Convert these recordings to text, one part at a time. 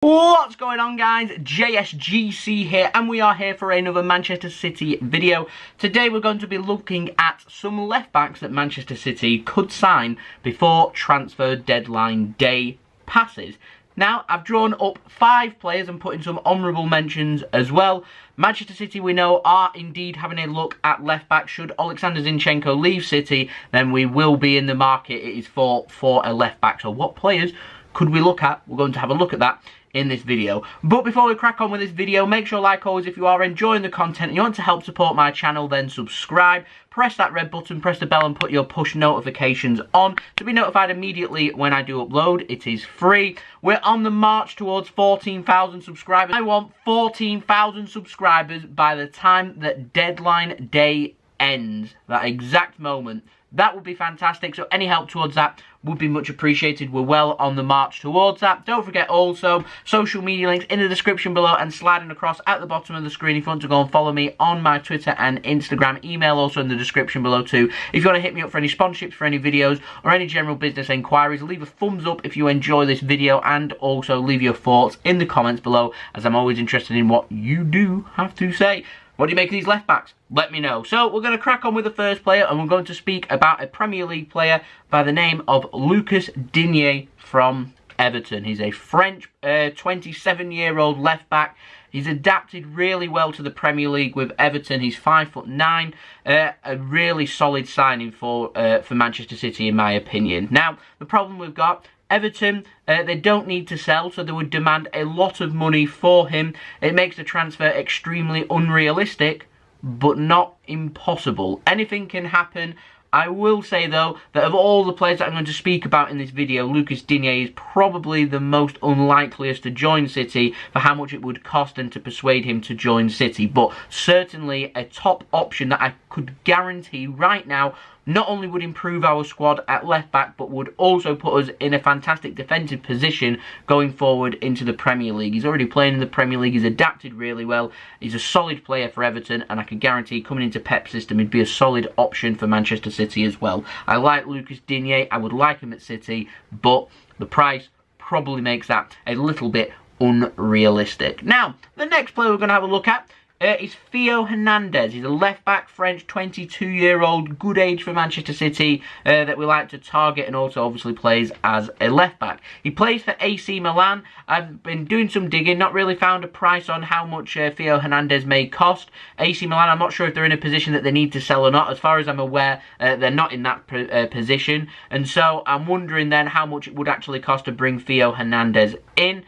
What's going on, guys? JSGC here, and we are here for another Manchester City video. Today we're going to be looking at some left backs that Manchester City could sign before transfer deadline day passes. Now, I've drawn up 5 players and put in some honourable mentions as well. Manchester City, we know, are indeed having a look at left back. Should Alexander Zinchenko leave City, then we will be in the market. It is for a left back. So what players could we look at? We're going to have a look at that in this video. But before we crack on with this video, make sure, like always, if you are enjoying the content and you want to help support my channel, then subscribe, press that red button, press the bell and put your push notifications on to be notified immediately when I do upload. It is free. We're on the march towards 14,000 subscribers. I want 14,000 subscribers by the time that deadline day ends, that exact moment. That would be fantastic, so any help towards that would be much appreciated. We're well on the march towards that. Don't forget also, social media links in the description below and sliding across at the bottom of the screen if you want to go and follow me on my Twitter and Instagram. Email also in the description below too. If you want to hit me up for any sponsorships, for any videos, or any general business inquiries, leave a thumbs up if you enjoy this video, and also leave your thoughts in the comments below, as I'm always interested in what you do have to say. What do you make of these left backs? Let me know. So we're going to crack on with the first player, and we're going to speak about a Premier League player by the name of Lucas Digne from Everton. He's a French 27-year-old left back. He's adapted really well to the Premier League with Everton. He's 5'9", a really solid signing for Manchester City, in my opinion. Now, the problem we've got, Everton, they don't need to sell, so they would demand a lot of money for him. It makes the transfer extremely unrealistic, but not impossible. Anything can happen. I will say, though, that of all the players that I'm going to speak about in this video, Lucas Digne is probably the most unlikeliest to join City for how much it would cost and to persuade him to join City. But certainly a top option that I could guarantee right now not only would improve our squad at left back, but would also put us in a fantastic defensive position going forward into the Premier League. He's already playing in the Premier League. He's adapted really well. He's a solid player for Everton, and I can guarantee coming into Pep's system, he'd be a solid option for Manchester City as well. I like Lucas Digne. I would like him at City, but the price probably makes that a little bit unrealistic. Now, the next player we're going to have a look at is Theo Hernandez. He's a left-back French 22-year-old, good age for Manchester City, that we like to target, and also obviously plays as a left-back. He plays for AC Milan. I've been doing some digging, not really found a price on how much Theo Hernandez may cost. AC Milan, I'm not sure if they're in a position that they need to sell or not. As far as I'm aware, they're not in that position, and so I'm wondering then how much it would actually cost to bring Theo Hernandez in.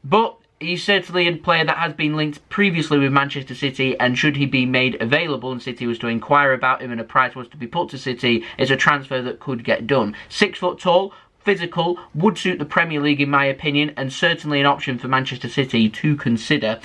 But he's certainly a player that has been linked previously with Manchester City, and should he be made available and City was to inquire about him and a price was to be put to City, it's a transfer that could get done. 6 foot tall, physical, would suit the Premier League in my opinion, and certainly an option for Manchester City to consider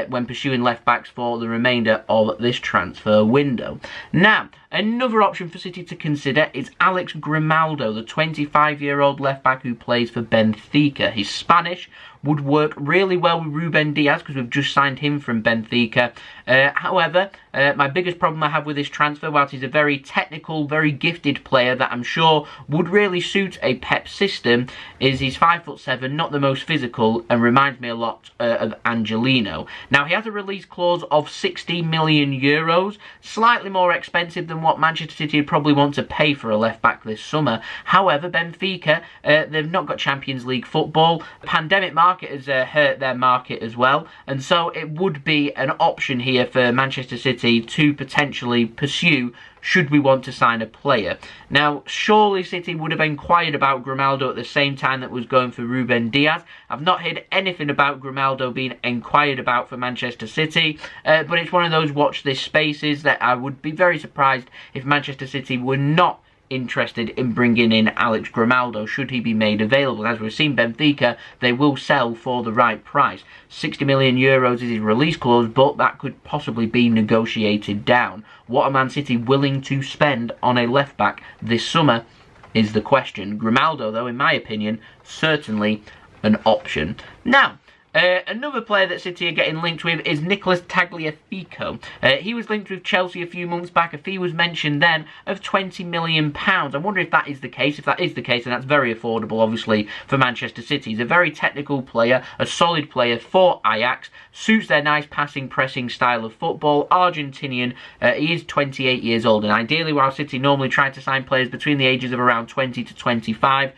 when pursuing left backs for the remainder of this transfer window. Now, another option for City to consider is Alex Grimaldo, the 25-year-old left back who plays for Benfica. He's Spanish, would work really well with Ruben Diaz because we've just signed him from Benfica. However, my biggest problem I have with this transfer, whilst he's a very technical, very gifted player that I'm sure would really suit a Pep system, is he's 5'7", not the most physical, and reminds me a lot of Angelino. Now, he has a release clause of 60 million euros, slightly more expensive than what Manchester City would probably want to pay for a left-back this summer. However, Benfica, they've not got Champions League football. The pandemic market has hurt their market as well, and so it would be an option here for Manchester City to potentially pursue should we want to sign a player. Now, surely City would have inquired about Grimaldo at the same time that was going for Ruben Diaz. I've not heard anything about Grimaldo being inquired about for Manchester City, but it's one of those watch this spaces that I would be very surprised if Manchester City were not interested in bringing in Alex Grimaldo should he be made available. As we've seen, Benfica, they will sell for the right price. 60 million euros is his release clause, but that could possibly be negotiated down. What are Man City willing to spend on a left back this summer is the question. Grimaldo, though, in my opinion, certainly an option. Now, Another player that City are getting linked with is Nicolas Tagliafico. He was linked with Chelsea a few months back. A fee was mentioned then of £20 million. I wonder if that is the case. If that is the case, then that's very affordable, obviously, for Manchester City. He's a very technical player, a solid player for Ajax, suits their nice passing, pressing style of football. Argentinian, he is 28 years old, and ideally, while City normally try to sign players between the ages of around 20 to 25,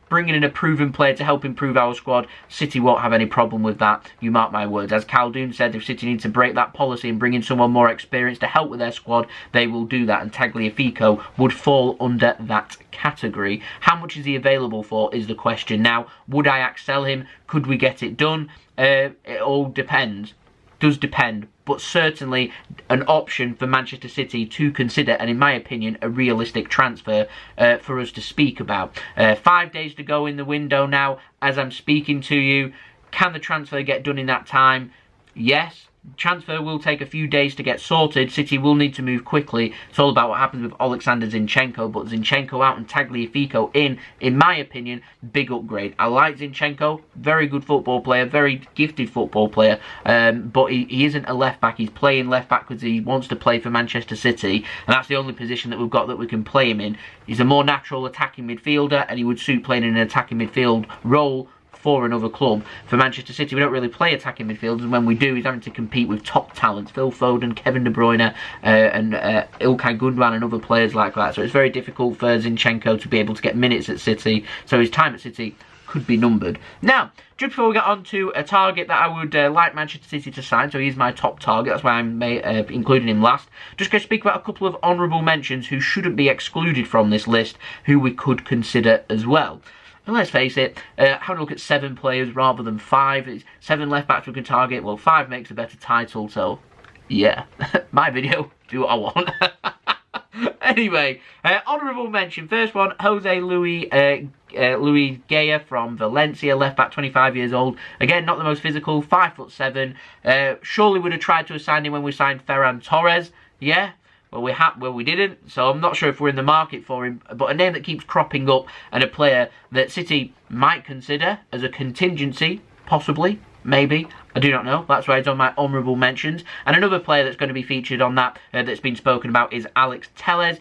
bringing in a proven player to help improve our squad, City won't have any problem with that, you mark my words. As Caldoon said, if City need to break that policy and bring in someone more experienced to help with their squad, they will do that, and Tagliafico would fall under that category. How much is he available for is the question. Now, would Ajax sell him? Could we get it done? It all depends. Does depend, but certainly an option for Manchester City to consider, and in my opinion, a realistic transfer for us to speak about. 5 days to go in the window now as I'm speaking to you. Can the transfer get done in that time? Yes. Transfer will take a few days to get sorted. City will need to move quickly. It's all about what happens with Alexander Zinchenko, but Zinchenko out and Tagliafico in my opinion, big upgrade. I like Zinchenko, very good football player, very gifted football player, but he isn't a left back. He's playing left back because he wants to play for Manchester City, and that's the only position that we've got that we can play him in. He's a more natural attacking midfielder, and he would suit playing in an attacking midfield role for another club. For Manchester City, we don't really play attacking midfielders, and when we do, he's having to compete with top talents, Phil Foden, Kevin De Bruyne, and Ilkay Gundogan and other players like that. So it's very difficult for Zinchenko to be able to get minutes at City, so his time at City could be numbered. Now, just before we get on to a target that I would like Manchester City to sign, so he's my top target, that's why I'm including him last, just going to speak about a couple of honourable mentions who shouldn't be excluded from this list, who we could consider as well. And let's face it, having a look at 7 players rather than 5, it's 7 left-backs we can target. Well, 5 makes a better title, so yeah, my video, do what I want. Anyway, honourable mention. First one, Jose Luis Gaya from Valencia, left-back, 25 years old. Again, not the most physical, 5'7". Surely would have tried to assign him when we signed Ferran Torres, yeah? Well, we didn't, so I'm not sure if we're in the market for him, but a name that keeps cropping up and a player that City might consider as a contingency, possibly, maybe, I do not know. That's why it's on my honourable mentions. And another player that's going to be featured on that, that's been spoken about, is Alex Telles,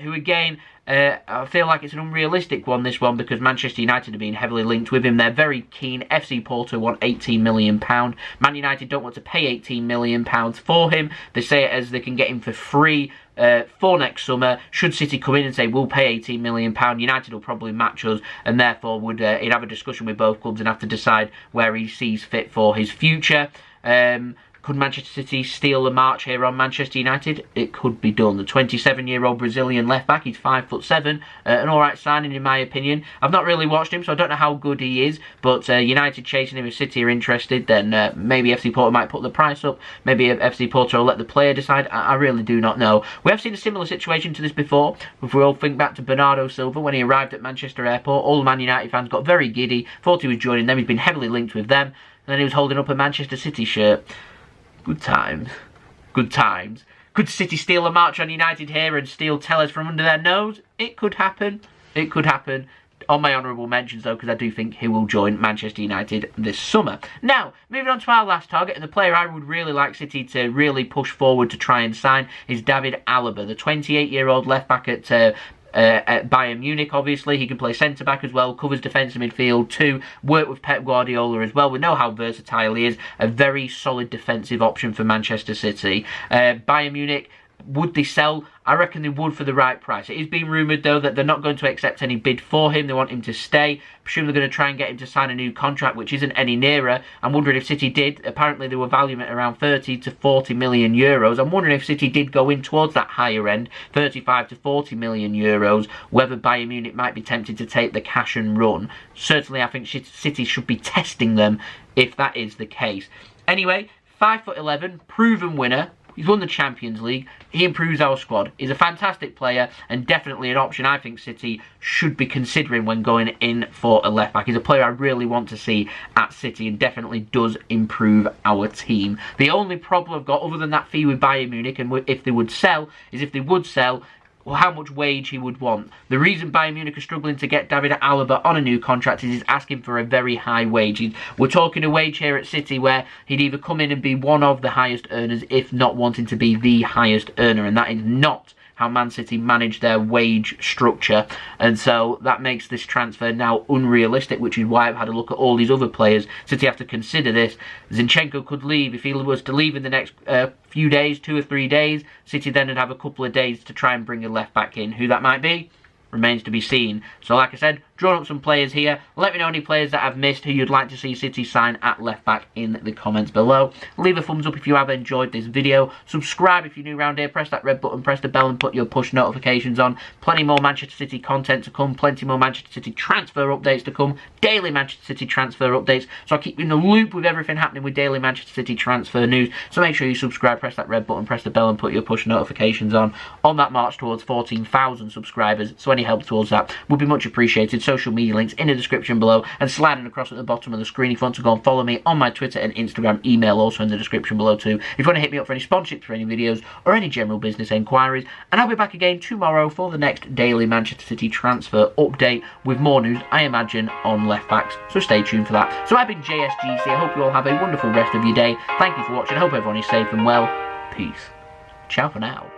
who again, I feel like it's an unrealistic one, this one, because Manchester United have been heavily linked with him. They're very keen. FC Porto want £18 million. Man United don't want to pay £18 million for him. They say it as they can get him for free for next summer. Should City come in and say, we'll pay £18 million, United will probably match us, and therefore would he'd have a discussion with both clubs and have to decide where he sees fit for his future. Could Manchester City steal the march here on Manchester United? It could be done. The 27-year-old Brazilian left-back, he's 5'7", an alright signing in my opinion. I've not really watched him, so I don't know how good he is, but United chasing him, if City are interested, then maybe FC Porto might put the price up. Maybe FC Porto will let the player decide. I really do not know. We have seen a similar situation to this before. If we all think back to Bernardo Silva, when he arrived at Manchester Airport, all the Man United fans got very giddy, thought he was joining them, he's been heavily linked with them, and then he was holding up a Manchester City shirt. Good times. Good times. Could City steal a march on United here and steal Telles from under their nose? It could happen. It could happen. On my honourable mentions, though, because I do think he will join Manchester United this summer. Now, moving on to our last target, and the player I would really like City to really push forward to try and sign is David Alaba, the 28-year-old left-back at Bayern Munich. Obviously, he can play centre-back as well, covers defensive midfield too, work with Pep Guardiola as well. We know how versatile he is, a very solid defensive option for Manchester City. Bayern Munich, would they sell? I reckon they would for the right price. It is being rumoured, though, that they're not going to accept any bid for him. They want him to stay. Presume they're going to try and get him to sign a new contract, which isn't any nearer. I'm wondering if City did. Apparently, they were valuing it around 30 to 40 million euros. I'm wondering if City did go in towards that higher end, 35 to 40 million euros, whether Bayern Munich might be tempted to take the cash and run. Certainly, I think City should be testing them if that is the case. Anyway, 5'11", proven winner. He's won the Champions League. He improves our squad. He's a fantastic player and definitely an option I think City should be considering when going in for a left-back. He's a player I really want to see at City and definitely does improve our team. The only problem I've got, other than that fee with Bayern Munich and if they would sell, is if they would sell, or how much wage he would want. The reason Bayern Munich are struggling to get David Alaba on a new contract is he's asking for a very high wage. We're talking a wage here at City where he'd either come in and be one of the highest earners, if not wanting to be the highest earner, and that is not how Man City manage their wage structure. And so that makes this transfer now unrealistic, which is why I've had a look at all these other players. City have to consider this. Zinchenko could leave. If he was to leave in the next few days, 2 or 3 days, City then would have a couple of days to try and bring a left back in. Who that might be remains to be seen. So like I said, drawn up some players here. Let me know any players that I've missed who you'd like to see City sign at left back in the comments below. Leave a thumbs up if you have enjoyed this video. Subscribe if you're new around here. Press that red button, press the bell and put your push notifications on. Plenty more Manchester City content to come. Plenty more Manchester City transfer updates to come. Daily Manchester City transfer updates. So I'll keep you in the loop with everything happening with daily Manchester City transfer news. So make sure you subscribe, press that red button, press the bell and put your push notifications on that march towards 14,000 subscribers. So any help towards that would be much appreciated. Social media links in the description below and sliding across at the bottom of the screen if you want to go and follow me on my Twitter and Instagram. Email also in the description below too if you want to hit me up for any sponsorships for any videos or any general business enquiries. And I'll be back again tomorrow for the next daily Manchester City transfer update with more news, I imagine, on left backs. So stay tuned for that. So I've been JSGC. I hope you all have a wonderful rest of your day. Thank you for watching. I hope everyone is safe and well. Peace. Ciao for now.